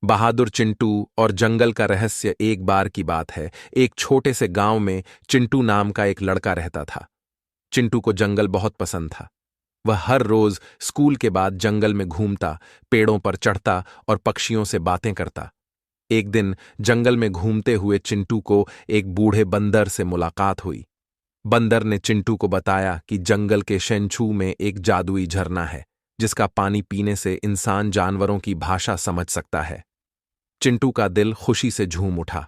बहादुर चिंटू और जंगल का रहस्य। एक बार की बात है, एक छोटे से गांव में चिंटू नाम का एक लड़का रहता था। चिंटू को जंगल बहुत पसंद था। वह हर रोज स्कूल के बाद जंगल में घूमता, पेड़ों पर चढ़ता और पक्षियों से बातें करता। एक दिन जंगल में घूमते हुए चिंटू को एक बूढ़े बंदर से मुलाकात हुई। बंदर ने चिंटू को बताया कि जंगल के शेंछू में एक जादुई झरना है, जिसका पानी पीने से इंसान जानवरों की भाषा समझ सकता है। चिंटू का दिल खुशी से झूम उठा।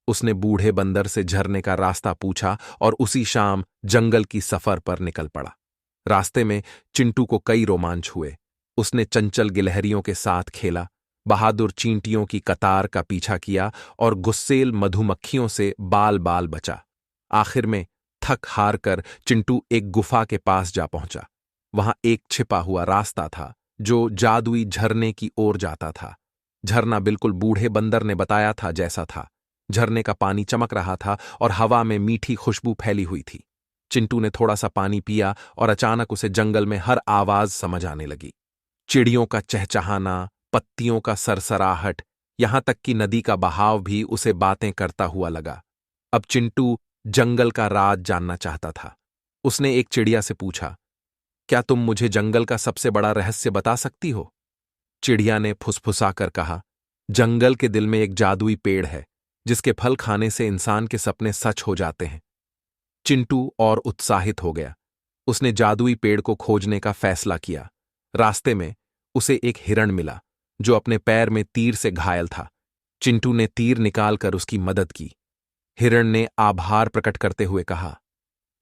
उसने बूढ़े बंदर से झरने का रास्ता पूछा और उसी शाम जंगल की सफर पर निकल पड़ा। रास्ते में चिंटू को कई रोमांच हुए। उसने चंचल गिलहरियों के साथ खेला, बहादुर चींटियों की कतार का पीछा किया और गुस्सेल मधुमक्खियों से बाल बाल बचा। आखिर में थक हार कर चिंटू एक गुफा के पास जा पहुंचा। वहां एक छिपा हुआ रास्ता था जो जादुई झरने की ओर जाता था। झरना बिल्कुल बूढ़े बंदर ने बताया था जैसा था। झरने का पानी चमक रहा था और हवा में मीठी खुशबू फैली हुई थी। चिंटू ने थोड़ा सा पानी पिया और अचानक उसे जंगल में हर आवाज समझ आने लगी। चिड़ियों का चहचहाना, पत्तियों का सरसराहट, यहां तक कि नदी का बहाव भी उसे बातें करता हुआ लगा। अब चिंटू जंगल का राज जानना चाहता था। उसने एक चिड़िया से पूछा, क्या तुम मुझे जंगल का सबसे बड़ा रहस्य बता सकती हो? चिड़िया ने फुसफुसाकर कहा, जंगल के दिल में एक जादुई पेड़ है, जिसके फल खाने से इंसान के सपने सच हो जाते हैं। चिंटू और उत्साहित हो गया। उसने जादुई पेड़ को खोजने का फैसला किया। रास्ते में उसे एक हिरण मिला, जो अपने पैर में तीर से घायल था। चिंटू ने तीर निकालकर उसकी मदद की। हिरण ने आभार प्रकट करते हुए कहा,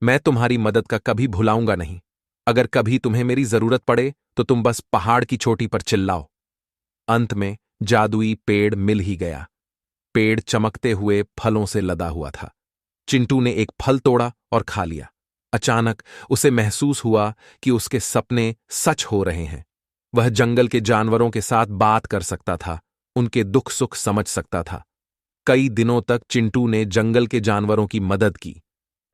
मैं तुम्हारी मदद का कभी भुलाऊंगा नहीं। अगर कभी तुम्हें मेरी जरूरत पड़े तो तुम बस पहाड़ की चोटी पर चिल्लाओ। अंत में जादुई पेड़ मिल ही गया। पेड़ चमकते हुए फलों से लदा हुआ था। चिंटू ने एक फल तोड़ा और खा लिया। अचानक उसे महसूस हुआ कि उसके सपने सच हो रहे हैं। वह जंगल के जानवरों के साथ बात कर सकता था, उनके दुख सुख समझ सकता था। कई दिनों तक चिंटू ने जंगल के जानवरों की मदद की।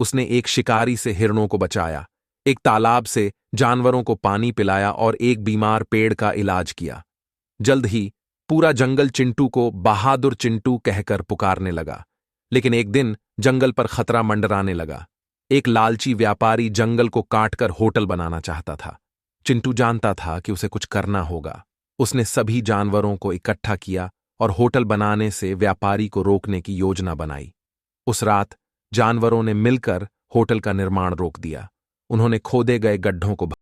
उसने एक शिकारी से हिरणों को बचाया, एक तालाब से जानवरों को पानी पिलाया और एक बीमार पेड़ का इलाज किया। जल्द ही पूरा जंगल चिंटू को बहादुर चिंटू कहकर पुकारने लगा। लेकिन एक दिन जंगल पर खतरा मंडराने लगा। एक लालची व्यापारी जंगल को काटकर होटल बनाना चाहता था। चिंटू जानता था कि उसे कुछ करना होगा। उसने सभी जानवरों को इकट्ठा किया और होटल बनाने से व्यापारी को रोकने की योजना बनाई। उस रात जानवरों ने मिलकर होटल का निर्माण रोक दिया। उन्होंने खोदे गए गड्ढों को